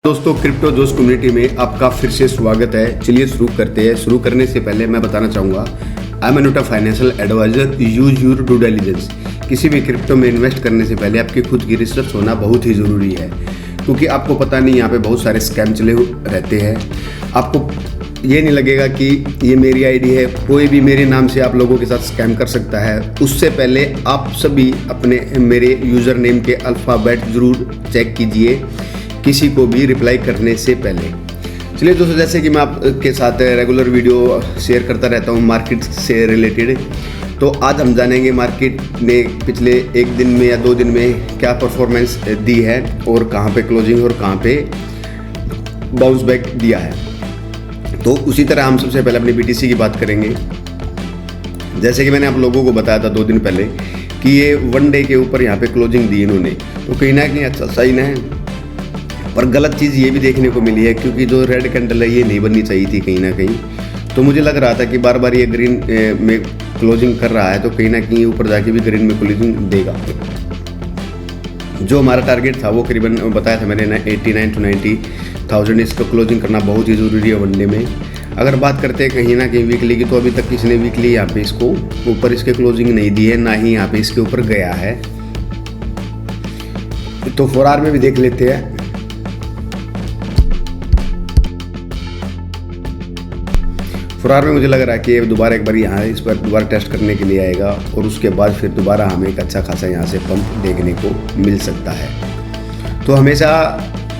दोस्तों, क्रिप्टो जोश कम्युनिटी में आपका फिर से स्वागत है। चलिए शुरू करते हैं। शुरू करने से पहले मैं बताना चाहूँगा, I am not a financial advisor, use your due diligence. किसी भी क्रिप्टो में इन्वेस्ट करने से पहले आपकी खुद की रिसर्च होना बहुत ही ज़रूरी है, क्योंकि आपको पता नहीं यहाँ पे बहुत सारे स्कैम चले रहते हैं। आपको ये नहीं लगेगा कि ये मेरी आईडी है, कोई भी मेरे नाम से आप लोगों के साथ स्कैम कर सकता है। उससे पहले आप सभी अपने मेरे यूज़र नेम के अल्फ़ाबेट ज़रूर चेक कीजिए किसी को भी रिप्लाई करने से पहले। चलिए दोस्तों, जैसे कि मैं आपके साथ रेगुलर वीडियो शेयर करता रहता हूँ मार्केट से रिलेटेड, तो आज हम जानेंगे मार्केट ने पिछले एक दिन में या 2 दिन में क्या परफॉर्मेंस दी है और कहाँ पे क्लोजिंग और कहाँ पे बाउंस बैक दिया है। तो उसी तरह हम सबसे पहले अपनी BTC की बात करेंगे। जैसे कि मैंने आप लोगों को बताया था 2 दिन पहले कि ये 1 डे के ऊपर यहाँ पे क्लोजिंग दी इन्होंने, तो कहीं ना कहीं अच्छा साइन है। पर गलत चीज़ ये भी देखने को मिली है, क्योंकि जो रेड कैंडल है ये नहीं बननी चाहिए थी कहीं ना कहीं। तो मुझे लग रहा था कि बार बार ये ग्रीन में क्लोजिंग कर रहा है, तो कहीं ना कहीं ऊपर जाके भी ग्रीन में क्लोजिंग देगा। जो हमारा टारगेट था वो करीबन बताया था मैंने 89 to 90,000 इसको क्लोजिंग करना बहुत ही ज़रूरी है वनडे में। अगर बात करते हैं कहीं ना कहीं वीकली की, तो अभी तक किसी ने वीकली यहाँ पे इसको ऊपर इसके क्लोजिंग नहीं दी है, ना ही यहाँ पे इसके ऊपर गया है। तो 4 आवर में भी देख लेते हैं। फरार में मुझे लग रहा है कि दोबारा एक बार यहाँ इस पर दोबारा टेस्ट करने के लिए आएगा और उसके बाद फिर दोबारा हमें एक अच्छा खासा यहाँ से पंप देखने को मिल सकता है। तो हमेशा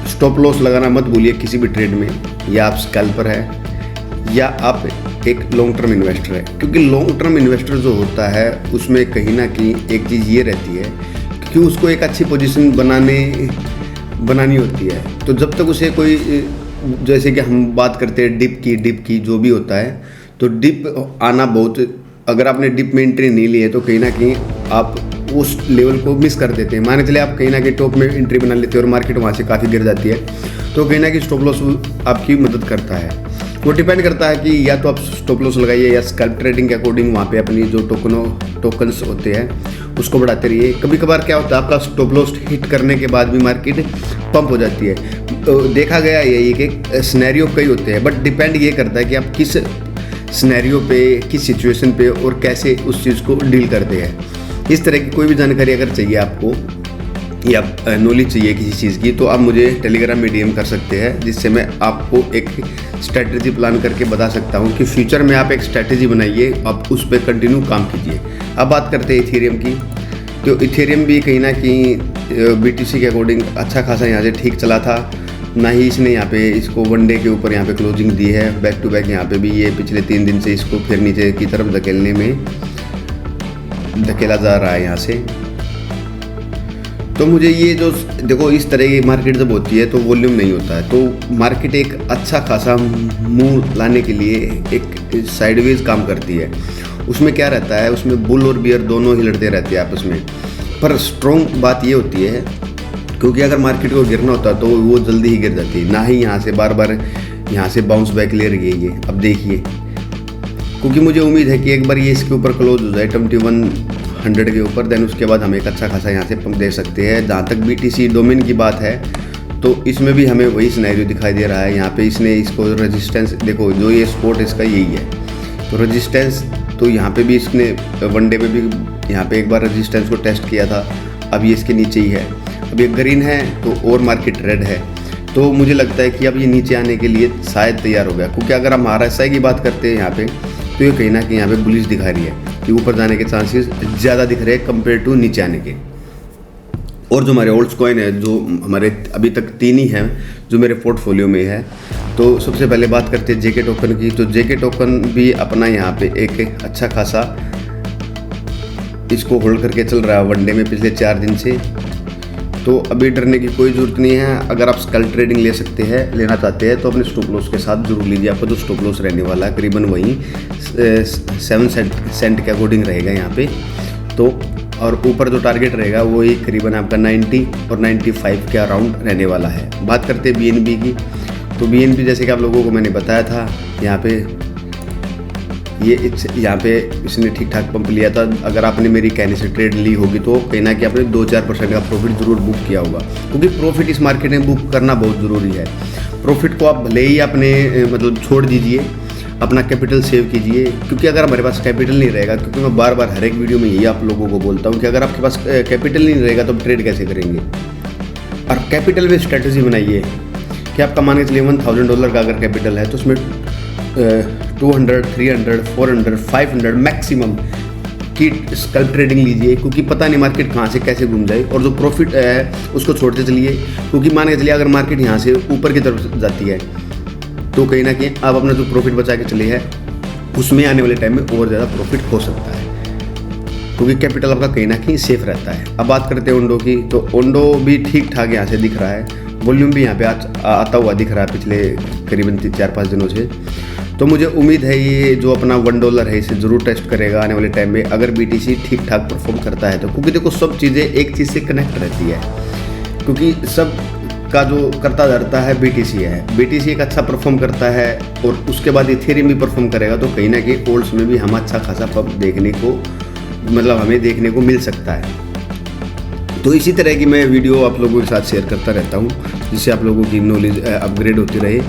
स्टॉप लॉस लगाना मत भूलिए किसी भी ट्रेड में, या आप स्कैल्पर है या आप एक लॉन्ग टर्म इन्वेस्टर है। क्योंकि लॉन्ग टर्म इन्वेस्टर जो होता है उसमें कहीं ना कहीं एक चीज़ ये रहती है कि उसको एक अच्छी पोजीशन बनानी होती है। तो जब तक उसे कोई, जैसे कि हम बात करते हैं डिप की जो भी होता है, तो डिप आना बहुत, अगर आपने डिप में एंट्री नहीं ली है तो कहीं ना कहीं आप उस लेवल को मिस कर देते हैं। मान के चलिए आप कहीं ना कहीं टॉप में एंट्री बना लेते हैं और मार्केट वहाँ से काफ़ी गिर जाती है, तो कहीं ना कहीं स्टॉप लॉस आपकी मदद करता है। वो डिपेंड करता है कि या तो आप स्टॉप लॉस लगाइए या स्कैल्प ट्रेडिंग के अकॉर्डिंग वहाँ पे अपनी जो टोकन्स होते हैं उसको बढ़ाते रहिए। कभी कभार क्या होता है, आपका स्टॉप लॉस हिट करने के बाद भी मार्केट पंप हो जाती है। तो देखा गया यही कि सिनेरियो कई होते हैं, बट डिपेंड ये करता है कि आप किस सिनेरियो पे, किस सिचुएशन पे और कैसे उस चीज़ को डील करते हैं। इस तरह की कोई भी जानकारी अगर चाहिए आपको या नॉलेज चाहिए किसी चीज़ की, तो आप मुझे टेलीग्राम में DM कर सकते हैं, जिससे मैं आपको एक स्ट्रैटेजी प्लान करके बता सकता हूँ कि फ्यूचर में आप एक स्ट्रैटेजी बनाइए, आप उस पर कंटिन्यू काम कीजिए। अब बात करते हैं इथेरियम की। तो इथेरियम भी कहीं ना कहीं BTC के अकॉर्डिंग अच्छा खासा यहाँ से ठीक चला था, ना ही इसने यहाँ पे इसको 1 डे के ऊपर यहाँ पे क्लोजिंग दी है। बैक टू बैक यहाँ पे भी ये पिछले 3 दिन से इसको फिर नीचे की तरफ धकेला जा रहा है यहाँ से। तो मुझे ये जो देखो, इस तरह की मार्केट जब होती है तो वॉल्यूम नहीं होता है, तो मार्केट एक अच्छा खासा मूव लाने के लिए एक साइडवेज काम करती है। उसमें क्या रहता है, उसमें बुल और बियर दोनों ही लड़ते रहते हैं आपस में। पर स्ट्रॉन्ग बात ये होती है, क्योंकि अगर मार्केट को गिरना होता है तो वो जल्दी ही गिर जाती है, ना ही यहाँ से बार बार यहाँ से बाउंस बैक ले रही है ये। अब देखिए, क्योंकि मुझे उम्मीद है कि एक बार ये इसके ऊपर क्लोज हो जाए 2100 के ऊपर, देन उसके बाद हम एक अच्छा खासा यहाँ से पंप दे सकते हैं। जहाँ तक BTC डोमेन की बात है, तो इसमें भी हमें वही सिनेरियो दिखाई दे रहा है। यहाँ पे इसने इसको रेजिस्टेंस देखो, जो ये सपोर्ट इसका यही है, तो रेजिस्टेंस, तो यहाँ पे भी इसने 1 डे में भी यहाँ पे एक बार रेजिस्टेंस को टेस्ट किया था। अब ये इसके नीचे ही है, अब ये ग्रीन है तो और मार्केट रेड है। तो मुझे लगता है कि अब ये नीचे आने के लिए शायद तैयार हो गया, क्योंकि अगर हम RSI की बात करते हैं यहाँ पे, तो ये कहीं ना कहीं यहाँ पे बुलिश दिखा रही है कि ऊपर जाने के चांसेस ज़्यादा दिख रहे हैं कंपेयर टू नीचे आने के। और जो हमारे ओल्ड्स कॉइन है, जो हमारे अभी तक 3 ही हैं जो मेरे पोर्टफोलियो में है। तो सबसे पहले बात करते हैं JK टोकन की। तो JK टोकन भी अपना यहाँ पे एक अच्छा खासा इसको होल्ड करके चल रहा है 1 डे में पिछले 4 दिन से। तो अभी डरने की कोई ज़रूरत नहीं है। अगर आप स्कैल्प ट्रेडिंग लेना चाहते हैं तो अपने स्टॉप लॉस के साथ जरूर लीजिए। आपका जो स्टॉप लॉस रहने वाला है करीबन वही 7 सेंट के अकॉर्डिंग रहेगा यहाँ पे। तो और ऊपर जो टारगेट रहेगा वो ही करीबन आपका 90 और 95 के अराउंड रहने वाला है। बात करते हैं BNB की। तो BNB जैसे कि आप लोगों को मैंने बताया था, यहाँ पे ये यहाँ पे इसने ठीक ठाक पंप लिया था। अगर आपने मेरी कहने से ट्रेड ली होगी तो कहीं ना कि आपने 2-4% का प्रॉफिट ज़रूर बुक किया होगा, क्योंकि प्रॉफिट इस मार्केट में बुक करना बहुत ज़रूरी है। प्रॉफिट को आप भले ही अपने मतलब छोड़ दीजिए, अपना कैपिटल सेव कीजिए, क्योंकि अगर हमारे पास कैपिटल नहीं रहेगा, क्योंकि मैं बार बार हर एक वीडियो में यही आप लोगों को बोलता हूँ कि अगर आपके पास कैपिटल नहीं रहेगा तो आप ट्रेड कैसे करेंगे। और कैपिटल में स्ट्रेटजी बनाइए कि आपका मान के चलिए $1000 का अगर कैपिटल है तो उसमें 200, 300, 400, 500 मैक्सिमम की स्कल्प ट्रेडिंग लीजिए, क्योंकि पता नहीं मार्केट कहाँ से कैसे घूम जाए। और जो प्रॉफिट है उसको छोड़ते चलिए, क्योंकि मान के चलिए अगर मार्केट यहाँ से ऊपर की तरफ जाती है तो कहीं ना कहीं आप अपना जो प्रॉफिट बचा के चले हैं उसमें आने वाले टाइम में और ज़्यादा प्रॉफिट हो सकता है, क्योंकि कैपिटल आपका कहीं ना कहीं सेफ रहता है। अब बात करते हैं ओंडो की, तो ओंडो भी ठीक ठाक यहाँ से दिख रहा है, वॉल्यूम भी यहाँ पे आता हुआ दिख रहा है पिछले करीबन 4-5 दिनों से। तो मुझे उम्मीद है ये जो अपना $1 है इसे ज़रूर टेस्ट करेगा आने वाले टाइम में, अगर BTC ठीक ठाक परफॉर्म करता है तो। क्योंकि देखो सब चीज़ें एक चीज़ से कनेक्ट रहती है, क्योंकि सब का जो करता धरता है BTC है। BTC एक अच्छा परफॉर्म करता है और उसके बाद इथेरियम भी परफॉर्म करेगा, तो कहीं ना कहीं ओल्ड्स में भी हम अच्छा खासा पंप देखने को मतलब हमें देखने को मिल सकता है। तो इसी तरह की मैं वीडियो आप लोगों के साथ शेयर करता रहता हूँ, जिससे आप लोगों की नॉलेज अपग्रेड होती रहे।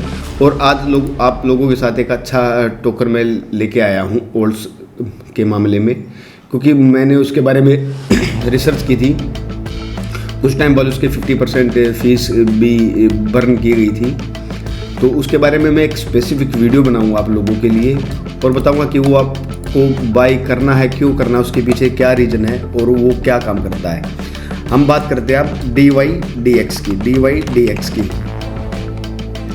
और आज आप लोगों के साथ एक अच्छा टोकर मैं लेके आया हूँ ओल्ड्स के मामले में, क्योंकि मैंने उसके बारे में रिसर्च की थी। उस टाइम बाद उसके 50% फीस भी बर्न की गई थी, तो उसके बारे में मैं एक स्पेसिफिक वीडियो बनाऊंगा आप लोगों के लिए और बताऊंगा कि वो आपको बाई करना है, क्यों करना है, उसके पीछे क्या रीज़न है और वो क्या काम करता है। हम बात करते हैं आप DYDX की।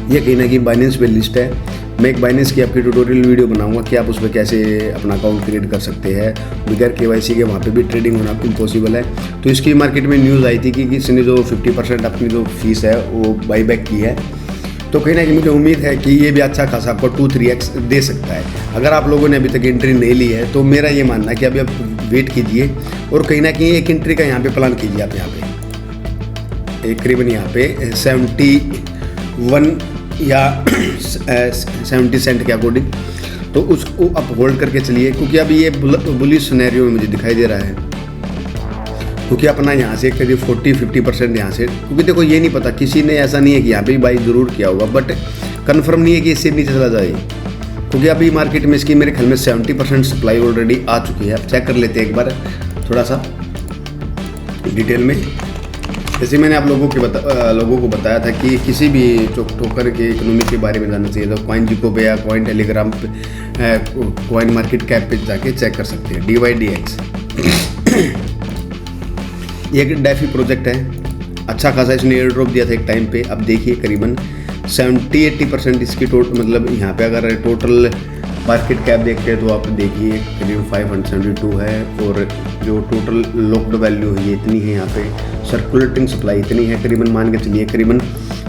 ये कहीं ना कहीं बाइनेंस पे लिस्ट है। मैं एक बाइनेंस की आपकी ट्यूटोरियल वीडियो बनाऊंगा कि आप उसमें कैसे अपना अकाउंट क्रिएट कर सकते हैं बगैर KYC के। वहाँ पे भी ट्रेडिंग होना इम्पॉसिबल है। तो इसकी मार्केट में न्यूज़ आई थी कि किसी ने जो 50% अपनी जो फीस है वो बाई बैक की है। तो कहीं ना कहीं मुझे उम्मीद है कि ये भी अच्छा खासा आपको 2-3x दे सकता है। अगर आप लोगों ने अभी तक एंट्री नहीं ली है तो मेरा ये मानना है कि अभी आप वेट कीजिए और कहीं ना कहीं एक एंट्री का यहाँ पे प्लान कीजिए। आप यहाँ पे एक करीबन यहाँ पे 71 या 70 सेंट के अकॉर्डिंग, तो उसको आप होल्ड करके चलिए, क्योंकि अभी ये बुलिश सिनेरियो में मुझे दिखाई दे रहा है। क्योंकि अपना यहाँ से करीब 40-50% यहाँ से, क्योंकि देखो ये नहीं पता, किसी ने ऐसा नहीं है कि यहाँ पे बाई ज़रूर किया होगा, बट कंफर्म नहीं है कि इससे नीचे चला जाए, क्योंकि अभी मार्केट में इसकी मेरे ख्याल में 70% सप्लाई ऑलरेडी आ चुकी है। अब चेक कर लेते हैं एक बार थोड़ा सा डिटेल में। जैसे मैंने आप लोगों को बताया था कि किसी भी टोकर के इकोनॉमी के बारे में जानना चाहिए तो CoinGecko पे या कॉइन टेलीग्राम पे कॉइन मार्केट कैप पे जाके चेक कर सकते हैं। DYDX ये एक डेफी प्रोजेक्ट है, अच्छा खासा इसने एयर ड्रॉप दिया था एक टाइम पे। अब देखिए करीबन 70-80% इसकी मतलब यहाँ पे अगर टोटल मार्केट कैप देखते हैं तो आप देखिए करीब 572 है और जो टोटल लॉक्ड वैल्यू है ये इतनी है। यहाँ पे सर्कुलेटिंग सप्लाई इतनी है, करीबन मान के चलिए करीबन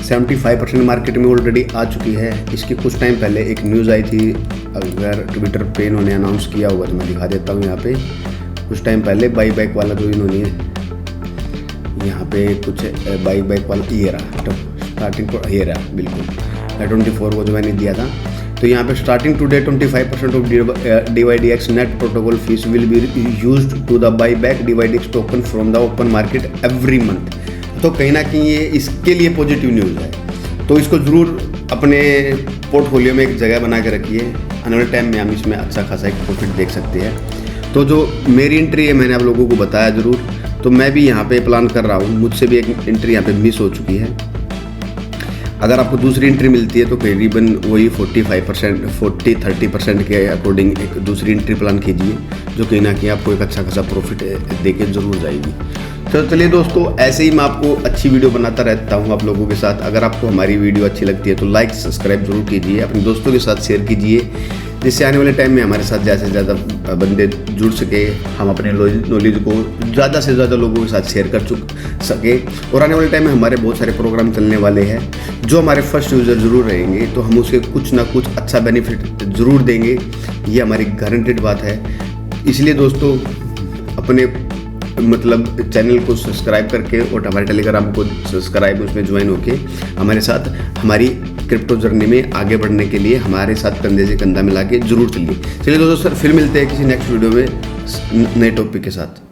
75% मार्केट में ऑलरेडी आ चुकी है। इसकी कुछ टाइम पहले एक न्यूज़ आई थी, अगर ट्विटर पे इन्होंने अनाउंस किया होगा तो मैं दिखा देता हूँ। यहाँ पे कुछ टाइम पहले बाई बैक वाला जो इन्होंने यहाँ पे कुछ बाई बैक वाला ये रहा स्टार्टिंग ये रहा बिल्कुल 24 को जो मैंने दिया था। तो यहाँ पे starting today 25% of DYDX net protocol fees will be used to the buy back DYDX token from the open market every month. तो कहीं ना कहीं ये इसके लिए पॉजिटिव न्यूज़ है, तो इसको ज़रूर अपने पोर्टफोलियो में एक जगह बना के रखिए। आने वाले टाइम में हम इसमें अच्छा खासा एक प्रॉफिट देख सकते हैं। तो जो मेरी एंट्री है मैंने आप लोगों को बताया ज़रूर, तो मैं भी यहाँ पे प्लान कर रहा हूँ। मुझसे भी एक एंट्री यहाँ पे मिस हो चुकी है। अगर आपको दूसरी एंट्री मिलती है तो करीबन वही 40-30% के अकॉर्डिंग एक दूसरी एंट्री प्लान कीजिए, जो कहीं ना कहीं आपको एक अच्छा खासा प्रॉफिट देके ज़रूर जाएगी। तो चलिए दोस्तों, ऐसे ही मैं आपको अच्छी वीडियो बनाता रहता हूँ आप लोगों के साथ। अगर आपको हमारी वीडियो अच्छी लगती है तो लाइक सब्सक्राइब जरूर कीजिए, अपने दोस्तों के साथ शेयर कीजिए, जिससे आने वाले टाइम में हमारे साथ ज़्यादा से ज़्यादा बंदे जुड़ सके, हम अपने नॉलेज को ज़्यादा से ज़्यादा लोगों के साथ शेयर कर सके। और आने वाले टाइम में हमारे बहुत सारे प्रोग्राम चलने वाले हैं, जो हमारे फर्स्ट यूज़र ज़रूर रहेंगे, तो हम उसे कुछ ना कुछ अच्छा बेनिफिट ज़रूर देंगे, ये हमारी गारंटेड बात है। इसलिए दोस्तों अपने चैनल को सब्सक्राइब करके और हमारे टेलीग्राम को सब्सक्राइब उसमें ज्वाइन होके हमारे साथ हमारी क्रिप्टो जर्नी में आगे बढ़ने के लिए हमारे साथ कंधे से कंधा मिला के जरूर चलिए। चलिए दोस्तों, सर फिर मिलते हैं किसी नेक्स्ट वीडियो में नए टॉपिक के साथ।